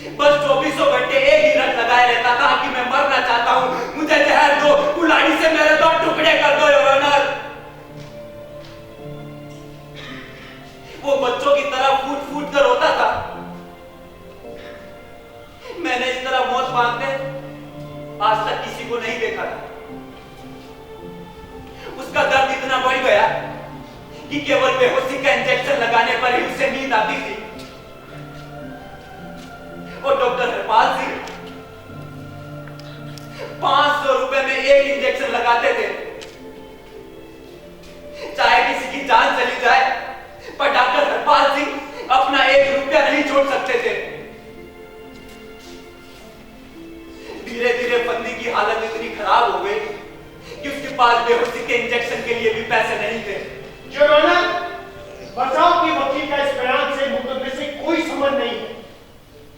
बस 24 घंटे एक ही रट लगाए रहता था कि मैं मरना चाहता हूं, मुझे जहर दो, कुल्हाड़ी से मेरे 2 टुकड़े कर दो योर ऑनर। वो बच्चों की तरह फूट फूट कर रोता था। मैंने इस तरह मौत मांगते आज तक किसी को नहीं देखा था। उसका दर्द इतना बढ़ गया कि केवल बेहोशी का इंजेक्शन लगाने पर ही उसे नींद आती थी। और डॉक्टर हरपाल सिंह 500 रुपए में एक इंजेक्शन लगाते थे। चाहे किसी की जान चली जाए, पर डॉक्टर हरपाल सिंह अपना 1 रुपया नहीं छोड़ सकते थे। धीरे धीरे फंदी की हालत इतनी खराब हो गई कि उसके पास बेहोशी के इंजेक्शन के लिए भी पैसे नहीं थे। योर ऑनर, बचाव के वकील का इस बयान से मुकदमे से कोई संबंध नहीं है।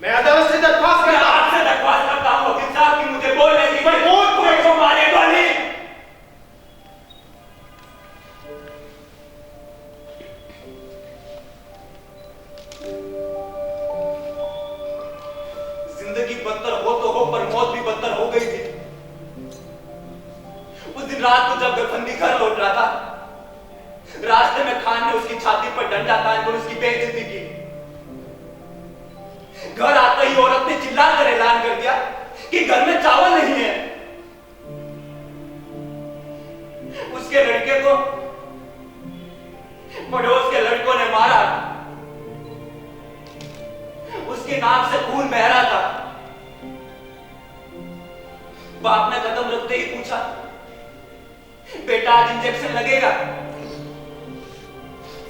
मैं अदालत से दरख्वास्त करता हूं। आपसे दरख्वास्त करता हूं वकील साहब कि मुझे बोलने दीजिए। पर कोई को मारे गोली। जिंदगी बदतर हो तो हो, पर मौत भी बदतर हो गई थी। उस दिन रात को जब गफंदी घर लौट रहा था, रास्ते में खान ने उसकी छाती पर डंडा तानकर उसकी बेइज्जती की। घर आते ही औरत ने चिल्लाकर ऐलान कर दिया कि घर में चावल नहीं है। उसके लड़के को पड़ोस के लड़कों ने मारा। उसके नाक से खून बह रहा था। बाप ने कदम रखते ही पूछा, बेटा आज इंजेक्शन लगेगा?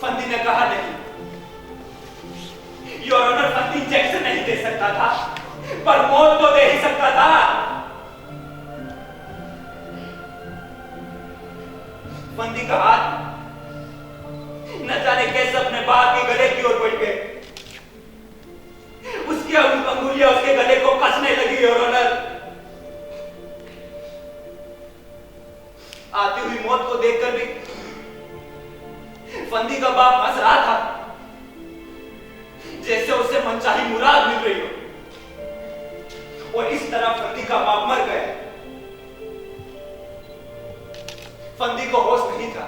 फंदी ने कहा नहीं। योर ऑनर, फंदी इंजेक्शन नहीं दे सकता था, पर मौत तो दे ही सकता था। फंदी का हाथ न जाने कैसे अपने बाप के गले की ओर बढ़ गए। उसकी अंगुलियां उसके गले को कसने लगी। योर ऑनर, आती हुई मौत को देखकर भी फंदी का बाप हंस रहा था, जैसे उसे मनचाही मुराद मिल रही हो। और इस तरह फंदी का बाप मर गया। फंदी को होश नहीं था।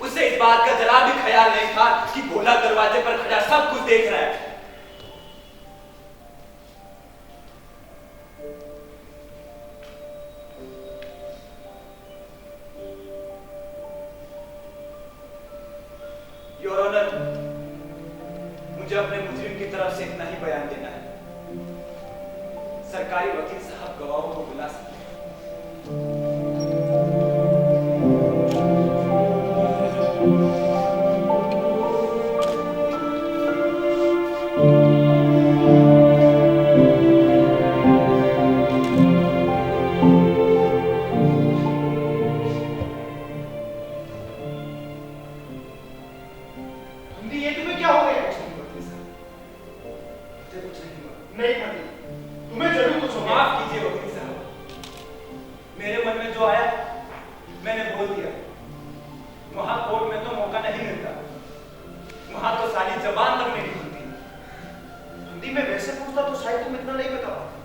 उसे इस बात का जरा भी ख्याल नहीं था कि भोला दरवाजे पर खड़ा सब कुछ देख रहा है। योर ऑनर, मुझे अपने मुजरिम की तरफ से इतना ही बयान देना है। सरकारी वकील साहब गवाहों को बुला सकते हैं। ये तुम्हें क्या हो गया? कुछ नहीं हुआ। नहीं फंदी, तुम्हें जरूर कुछ हो गया। माफ कीजिए वकील साहब, मेरे मन में जो आया मैंने बोल दिया। वहां कोर्ट में तो मौका नहीं मिलता, वहां तो सारी जबान तक नहीं खुलती। हिंदी में वैसे पूछता तो शायद तुम इतना नहीं बता पाते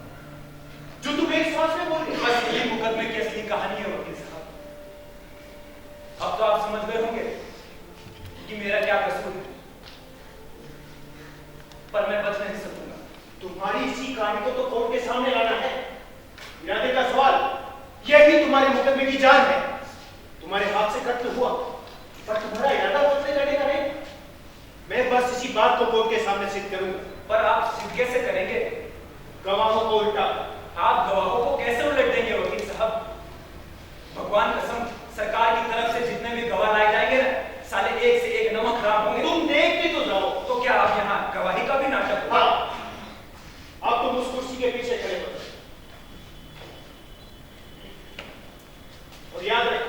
जो तुम एक सांस में बोल रहे हो। बस यही मुकदमे की असली कहानी है वकील साहब। अब तो आप समझ गए होंगे कि मेरा क्या कसूर है, पर मैं बच नहीं सकूंगा। तुम्हारी इसी कहानी को तो कोर्ट के सामने लाना है। इरादे का सवाल, यह भी तुम्हारे मुकदमे की जान है। तुम्हारे हाथ से कत्ल हुआ, पर तुम्हारा इरादा बदले करने का नहीं। मैं बस इसी बात को कोर्ट के सामने सिद्ध करूंगा। पर आप सिद्ध कैसे करेंगे? गवाहों को उल्टा। आप गवाहों को कैसे उलट देंगे वकील साहब? भगवान कसम, सरकार की तरफ से जितने भी गवाह लाए जाएंगे ना, साले एक से एक नमक खराब होंगे। तुम देखते तो जाओ। तो क्या आप यहाँ गवाही का भी नाटक? हाँ, अब तुम उस कुर्सी के पीछे खड़े हो और याद रख,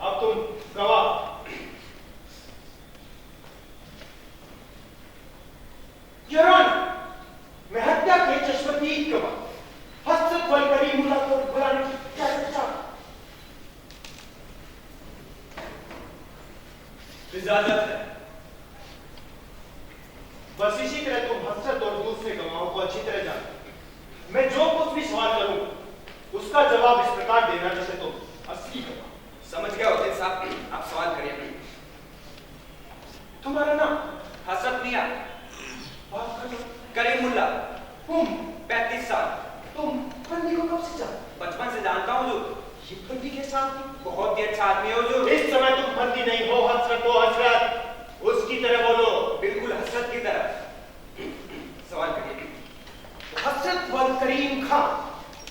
अब तुम गवाह। योर ऑनर, मैं हत्या के चश्मदीद गवाह हसरत वल करीमुल्लाह को बुलाने की क्या चर्चा? इजाजत है। बस इसी तरह तुम हसरत और मैं जो कुछ भी सवाल करूं उसका जवाब इस प्रकार देना जैसे तुम असली हो। समझ गया वकील साहब, आप सवाल करिए। तुम्हारा नाम? हसरत मियां। बात करो। करीमुल्ला। तुम? 35 साल। तुम फंदी को कब से जानते? बचपन से जानता हूँ हुजूर। ये फंदी के साथ बहुत ही अच्छा आदमी है हुजूर। इस समय तुम फंदी नहीं हो, हसरत हो। हसरत उसकी तरह बोलो। बिल्कुल हसरत की तरह। सवाल करिए। हसरत वल करीम खान,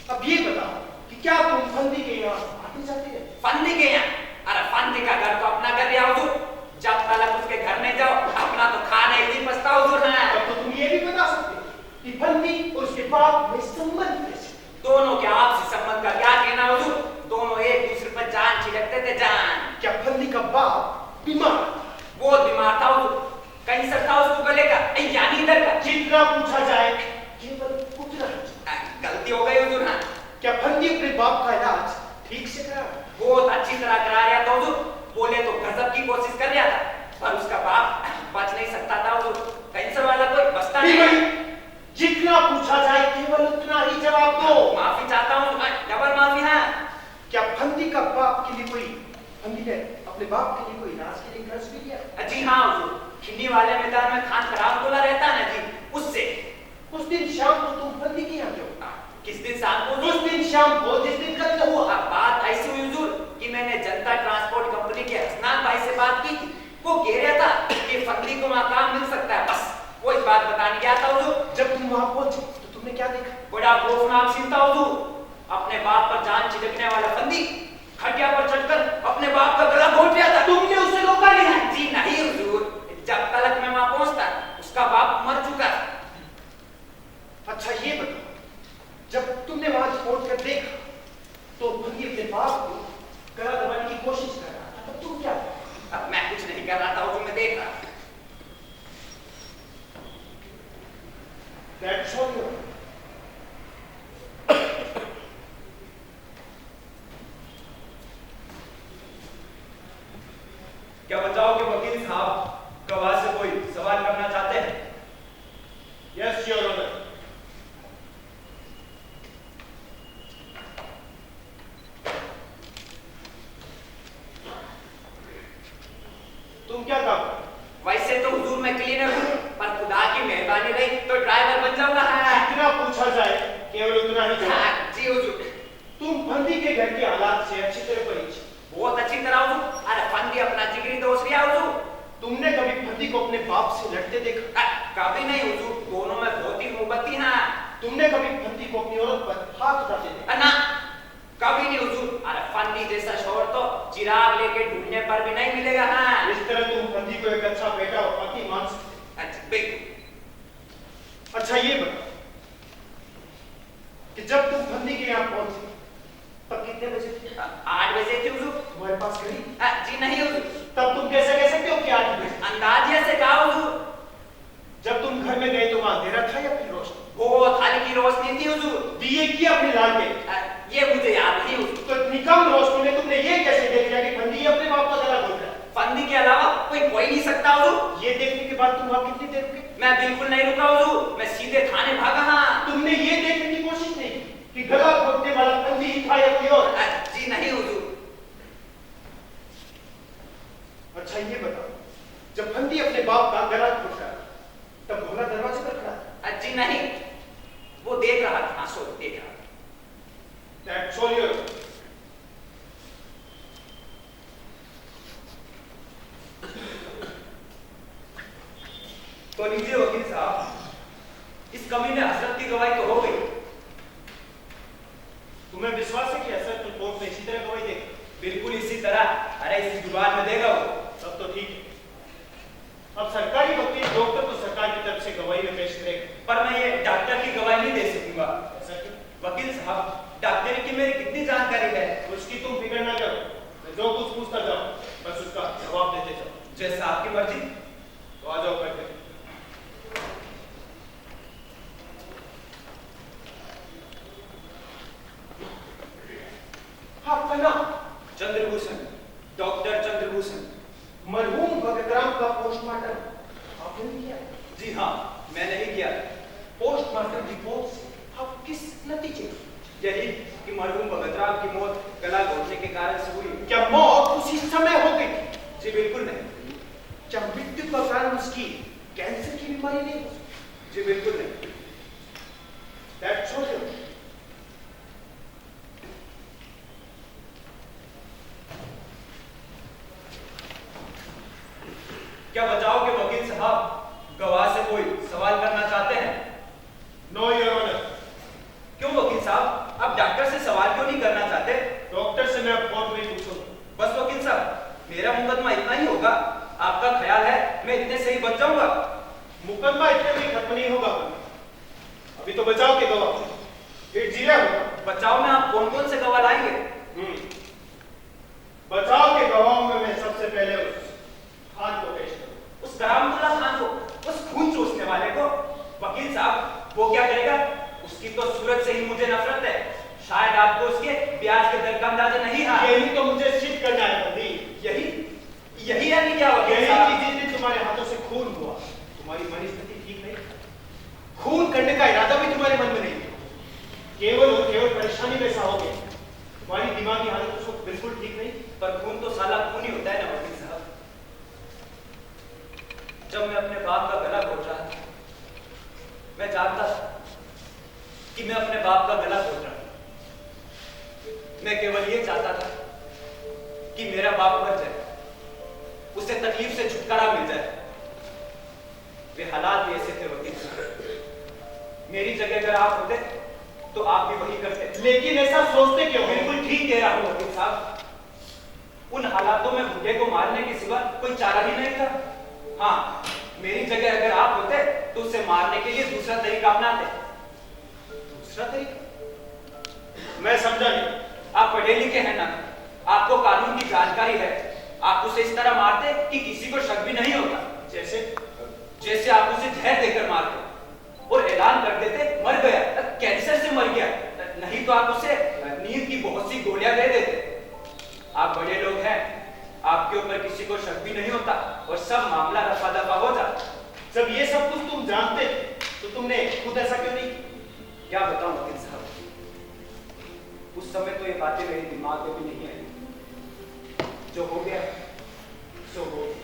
अब ये बताओ कि क्या तुम फंदी के यहाँ आते जाते हैं? फंदी के यहाँ? अरे फंदी का घर तो अपना घर लिया हुजूर। जब तक उसके घर नहीं जाओ अपना तो खाने ही पछता हुजूर है। तब तो तुम ये भी बता सकते कि फंदी और उसके बाप में संबंध कैसे? दोनों के आपसी संबंध का क्या कहना हुजूर? दोनों एक दूसरे पर जान छिड़कते थे, जान। क्या फंदी का बाप बीमार? वो बीमार था हुजूर। कैंसर था उसको गले का, यानी इधर का। जितना पूछा जाए केवल उतना ही। गलती हो गई हुजूर। हाँ, क्या फंदी अपने बाप का इलाज ठीक से करा? बहुत अच्छी तरह करा रहा था हुजूर। बोले तो गजब की कोशिश कर रहा था, पर उसका बाप बच नहीं सकता था हुजूर। कैंसर वाला कोई बचता नहीं। जितना पूछा जाए केवल उतना ही जवाब दो। माफी चाहता हूँ, डबल माफी है। क्या फंदी का बाप के लिए कोई, फंदी ने अपने बाप के लिए कोई इलाज के लिए कर्ज भी लिया? जी हाँ हुजूर, खिंडी वाले मैदान में खान खराब तोला रहता है ना जी, उससे। उस दिन शाम को तुम फंदी के यहाँ क्यों? किस दिन शाम को? उस दिन शाम को जिस दिन कत्ल हुआ। बात ऐसी हुई हुजूर कि मैंने जनता ट्रांसपोर्ट कंपनी के हसनान भाई से बात की थी। वो कह रहा था कि फंदी को वहाँ काम मिल सकता है, बस वो इस बात बताने गया था हुजूर। जब तुम वहाँ पहुंचे तो तुमने क्या देखा? बड़ा खौफनाक सीन था हुजूर। अपने बाप पर जान छिड़कने वाला फंदी खटिया पर चढ़कर अपने बाप का गला घोट लिया था। तुमने उसे रोका नहीं? जी नहीं हुजूर, जब तक मैं वहाँ पहुंचता उसका बाप मर चुका था। अच्छा ये बताओ, जब तुमने वहां पहुंच कर देखा तो फंदी अपने बाप को गला दबाने की कोशिश कर रहा था, तब तुम क्या? अब मैं कुछ नहीं कर रहा था हुजूर, मैं देख रहा था। That's all you. क्या बचाओ के वकील साहब गवाह से कोई सवाल करना चाहते हैं? Yes, Your Honor. तुम क्या काम कर? वैसे तो हुजूर मैं क्लीनर हूँ, पर खुदा की मेहरबानी रही तो ड्राइवर बन जाऊंगा। जितना पूछा जाए केवल उतना ही जवाब। जी हुजूर। तुम फंदी के घर के हालात से अच्छी तरह परिचित? बहुत अच्छी तरह हुजूर। अरे फंदी अपना जिगरी दोस्त लिया हुजूर। तुमने कभी फंदी को अपने बाप से लड़ते देखा? कभी नहीं हुजूर, दोनों में बहुत ही मोहब्बती है। तुमने कभी फंदी को अपनी औरत पर हाथ उठाते देखा? ना, कभी नहीं हुजूर। अरे फंदी जैसा शोर तो चिराग लेके ढूंढने पर भी नहीं मिलेगा। हाँ, इस तरह तुम फंदी को एक अच्छा बेटा और पति मान सकते? अच्छा बिल्कुल। अच्छा ये बताओ कि जब तुम फंदी के यहाँ पहुंचे तब कितने बजे थे? 8 बजे थे हुजूर। तुम्हारे पास घड़ी? जी नहीं हुजूर। तब तुम कैसे कह सकते हो कि 8 बजे? अंदाजिया से कहा हुजूर। जब तुम घर में गए तो वहां अंधेरा था या फिर रोशनी? बहुत हल्की रोशनी थी हुजूर। दिए की अपने लालटेन? ये मुझे याद नहीं हुजूर। तो इतनी कम रोशनी में तुमने ये कैसे देख लिया कि फंदी अपने बाप का गला घोट रहा है? फंदी के अलावा कोई नहीं सकता हुजूर। ये देखने के बाद तुम वहां कितनी देर रुके? मैं बिल्कुल नहीं रुका हुजूर, मैं सीधे थाने भागा। हाँ, तुमने ये देखने की कोशिश नहीं की कि गला घोटने वाला फंदी ही था या कोई और? जी नहीं हुजूर। अच्छा ये बताओ, जब फंदी अपने बाप का गला घोट रहा तब भोला दरवाजे पर खड़ा था? जी नहीं, वो देख रहा था। सो देख रहा था। That's all your honor. तो लीजिए वकील साहब, इस कमीने हसरत की गवाही तो हो गई। तुम्हें विश्वास है कि हसरत कोर्ट में इसी तरह गवाही देगा? बिल्कुल इसी तरह। अरे इसी जुबान में देगा वो। तब तो ठीक है। अब सरकारी वकील डॉक्टर को सरकार की तरफ से गवाही में पेश करेगा। पर मैं ये डॉक्टर की गवाही नहीं दे सकूंगा। ऐसा क्यों? वकील साहब, डॉक्टर की मेरी कितनी जानकारी है। उसकी तुम फिक्र ना करो, मैं जो कुछ पूछता जाऊं बस उसका जवाब देते जाओ। जैसा आपकी मर्जी। तो आ जाओ बैठे। आपका नाम? चंद्रभूषण, डॉक्टर चंद्रभूषण। मरहूम भगतराम का पोस्टमार्टम आपने किया? जी हाँ, मैंने ही किया। पोस्टमार्टम रिपोर्ट से आप किस नतीजे? यही कि मरहूम भगत राम की मौत गला घोटने के कारण से हुई। क्या मौत उसी समय हो गई? जी बिल्कुल नहीं। क्या मृत्यु का कारण उसकी कैंसर की बीमारी नहीं? जी बिल्कुल नहीं। That's all. क्या बचाव के वकील साहब गवाह से कोई सवाल करना चाहते हैं? No your honour. क्यों वकील साहब, आप डॉक्टर से सवाल क्यों नहीं करना चाहते? डॉक्टर से मैं अब और नहीं पूछूंगा। बस वकील साहब, मेरा मुकदमा इतना ही होगा। आपका ख्याल है मैं इतने से ही बच जाऊंगा? मुकदमा इतने में खत्म नहीं होगा। अभी तो बचाव के गवाह फिर जीरा होगा। बचाव में आप कौन कौन से गवाह लाएंगे? बचाव के गवाहों में मैं सबसे पहले उस खान को पेश करूं। उस करामतुल्ला खान को, उस खून चूसने वाले को? वकील साहब, वो क्या करेगा? उसकी तो सूरत से ही मुझे नफरत है। शायद आपको उसके ब्याज के दर का अंदाजा नहीं है। यही तो मुझे सिद्ध करना है बंदी। यही यानी क्या वकील साहब? जिस दिन तुम्हारे हाथों से खून हुआ, तुम्हारी मनस्थिति ठीक नहीं। खून करने का इरादा भी तुम्हारे मन में नहीं। केवल और केवल परेशानी में सा हो गया। तुम्हारी दिमागी हालत उस वक्त बिल्कुल ठीक नहीं। पर खून तो साला खून ही होता है ना वकील साहब। जब मैं अपने बाप का गला घोट रहा था, मैं जानता था कि मैं अपने बाप का गला घोट रहा हूं। मैं केवल ये चाहता था कि मेरा बाप मर जाए, उसे तकलीफ से छुटकारा मिल जाए। वे हालात भी ऐसे थे वकील साहब। मेरी जगह अगर आप होते तो आप भी वही करते। लेकिन ऐसा सोचते क्यों? बिल्कुल ठीक कह रहा हूं वकील साहब। उन हालातों में भूखे को मारने के सिवा कोई चारा ही नहीं था। हाँ, मेरी जगह अगर आप होते तो उसे मारने के लिए दूसरा तरीका अपनाते। दूसरा तरीका? मैं समझा नहीं। आप पढ़े लिखे हैं ना, आपको कानून की जानकारी है। आप उसे इस तरह मारते कि किसी को शक भी नहीं होता। जैसे आप उसे जहर देकर मारते और ऐलान कर देते मर गया, कैंसर से मर गया। नहीं तो आप उसे नींद की बहुत सी गोलियां दे देते। आप बड़े लोग हैं, आपके ऊपर किसी को शक भी नहीं होता और सब मामला रफा दफा हो जाता। जब ये सब कुछ तुम जानते तो तुमने खुद ऐसा क्यों नहीं? क्या बताऊं वकील साहब, उस समय तो ये बातें मेरे दिमाग में भी नहीं आई। जो हो गया सो हो गया।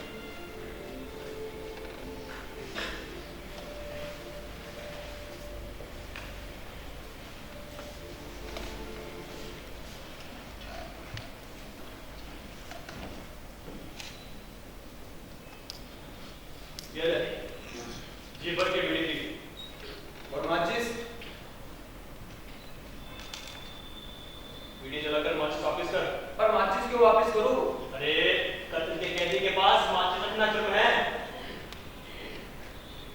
जी भर के बीड़ी थी और माचिस? बीड़ी जलाकर माचिस वापस कर। पर माचिस क्यों वापस करूं? अरे कत्ल के कैदी के पास माचिस रखना जुर्म है।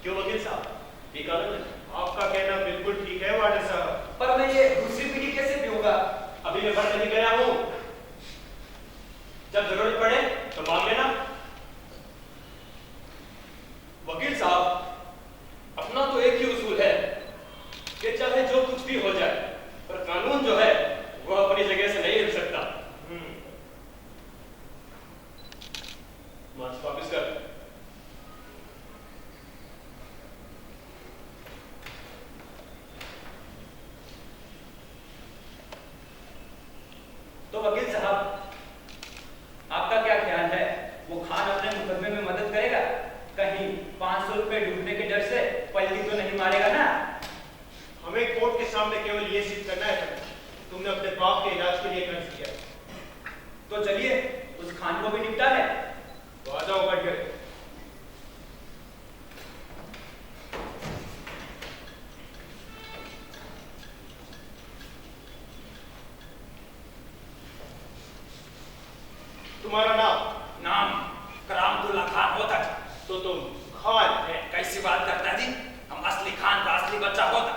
क्यों वकील साहब, ये कानून है? आपका कहना बिल्कुल ठीक है वार्डन साहब। पर मैं ये दूसरी बीड़ी कैसे पीऊंगा? अभी मैं भर नहीं गया हूँ। जब जरूरत पड़े तो मांग लेना। वकील साहब, अपना तो एक ही उसूल है कि चाहे जो कुछ भी हो जाए, पर कानून जो है वो अपनी जगह से नहीं रुक सकता। माचिस वापस कर। तो वकील साहब, आपका क्या ख्याल है, वो खान अपने मुकदमे में मदद करेगा? कहीं 500 रुपए डूबने के डर से पलटी तो नहीं मारेगा ना? हमें कोर्ट के सामने केवल ये सिद्ध करना है तुमने अपने बाप के इलाज के लिए कर्ज किया। तो चलिए उस खान को भी निपटा लें। तो आ जाओ बढ़ गए। तुम्हारा नाम करामतुल्ला खान होता था। तो तुम खान है? कैसी बात करता जी, हम असली खान का असली बच्चा होता।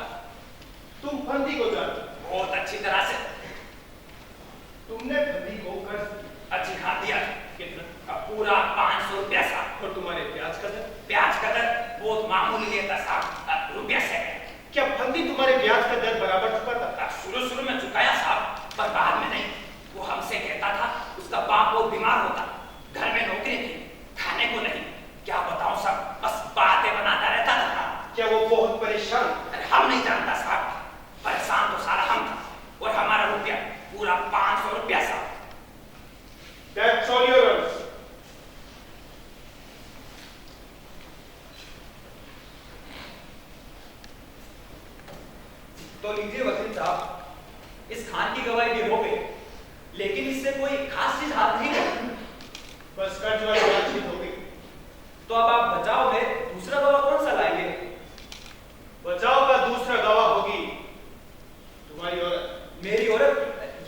तुम फंदी को जानते? बहुत अच्छी तरह से। तुमने फंदी को कर्ज अच्छी हाँ दिया। कितना? पूरा 500 रुपया साहब। और तुम्हारे ब्याज का दर? ब्याज का दर बहुत मामूली लेता साहब, रुपया से। क्या फंदी तुम्हारे ब्याज का दर बराबर चुकाता? शुरू में चुकाया साहब, पर बाद में नहीं। वो हमसे कहता था उसका बाप बहुत बीमार होता, घर में नौकरी थी, खाने को नहीं। क्या बताऊं साहब, बस बातें बनाता रहता था। क्या वो बहुत परेशान? अरे हम नहीं जानता साहब, पर तो लीजिए वकील साहब, इस खान की गवाही भी हो गई, लेकिन इससे कोई खास चीज हाथ नहीं लगी। बस कर्ज वाली बातचीत हो गई। तो अब आप बचाव में दूसरा गवाह कौन सा लाएंगे? बचाव का दूसरा गवाह होगी तुम्हारी औरत। मेरी औरत?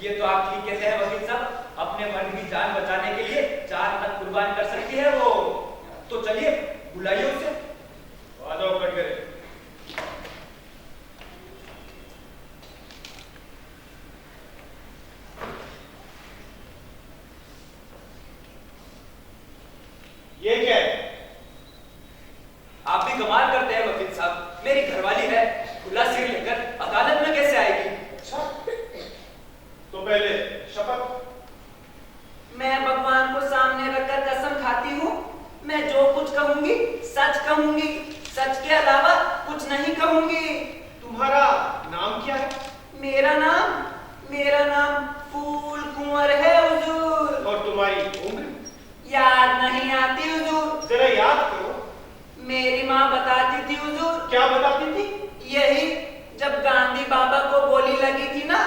ये तो आप ठीक कहते हैं वकील साहब, अपने मर्द की जान बचाने के लिए जान तक कुर्बान कर सकती है वो। तो चलिए बुलाइए उसे। आ जाओ कटघरे। ये क्या है? आप भी कमाल करते हैं वकील साहब, मेरी घरवाली है, खुला सिर लेकर अदालत में कैसे आएगी? अच्छा, तो पहले शपथ। मैं भगवान को सामने रखकर कसम खाती हूँ, मैं जो कुछ कहूंगी सच कहूंगी, सच के अलावा कुछ नहीं कहूंगी। तुम्हारा नाम क्या है? मेरा नाम फूल कुंवर है हुजूर। और तुम्हारी उम्र? याद नहीं आती हुजूर। जरा याद करो। मेरी माँ बताती थी हुजूर। क्या बताती थी? यही, जब गांधी बाबा को गोली लगी थी ना,